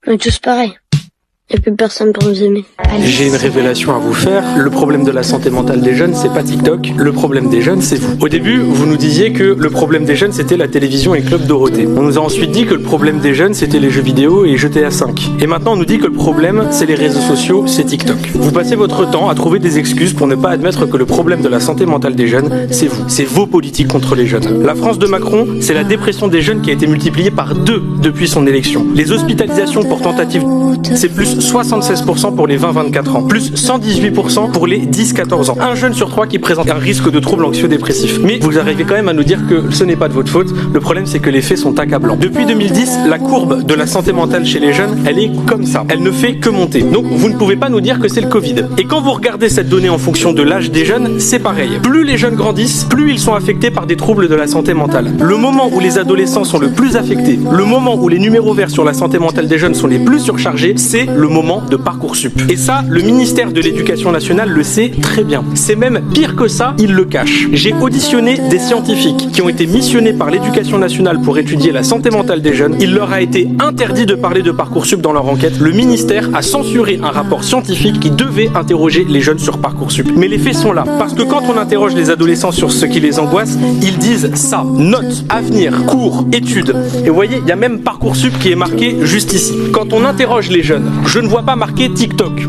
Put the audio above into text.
On est tous pareils. Il n'y a plus personne pour nous aimer. J'ai une révélation à vous faire. Le problème de la santé mentale des jeunes, c'est pas TikTok. Le problème des jeunes, c'est vous. Au début, vous nous disiez que le problème des jeunes, c'était la télévision et Club Dorothée. On nous a ensuite dit que le problème des jeunes, c'était les jeux vidéo et GTA 5. Et maintenant, on nous dit que le problème, c'est les réseaux sociaux, c'est TikTok. Vous passez votre temps à trouver des excuses pour ne pas admettre que le problème de la santé mentale des jeunes, c'est vous. C'est vos politiques contre les jeunes. La France de Macron, c'est la dépression des jeunes qui a été multipliée par 2 depuis son élection. Les hospitalisations pour tentative, c'est plus 76% pour les 20-24 ans, plus 118% pour les 10-14 ans. Un jeune sur 3 qui présente un risque de troubles anxio-dépressifs. Mais vous arrivez quand même à nous dire que ce n'est pas de votre faute. Le problème, c'est que les faits sont accablants. Depuis 2010, la courbe de la santé mentale chez les jeunes, elle est comme ça. Elle ne fait que monter. Donc, vous ne pouvez pas nous dire que c'est le Covid. Et quand vous regardez cette donnée en fonction de l'âge des jeunes, c'est pareil. Plus les jeunes grandissent, plus ils sont affectés par des troubles de la santé mentale. Le moment où les adolescents sont le plus affectés, le moment où les numéros verts sur la santé mentale des jeunes sont les plus surchargés, c'est le moment de Parcoursup. Et ça, le ministère de l'Éducation nationale le sait très bien. C'est même pire que ça, il le cache. J'ai auditionné des scientifiques qui ont été missionnés par l'Éducation nationale pour étudier la santé mentale des jeunes. Il leur a été interdit de parler de Parcoursup dans leur enquête. Le ministère a censuré un rapport scientifique qui devait interroger les jeunes sur Parcoursup. Mais les faits sont là. Parce que quand on interroge les adolescents sur ce qui les angoisse, ils disent ça. Notes, avenir, cours, études. Et vous voyez, il y a même Parcoursup qui est marqué juste ici. Quand on interroge les jeunes, je ne vois pas marqué TikTok.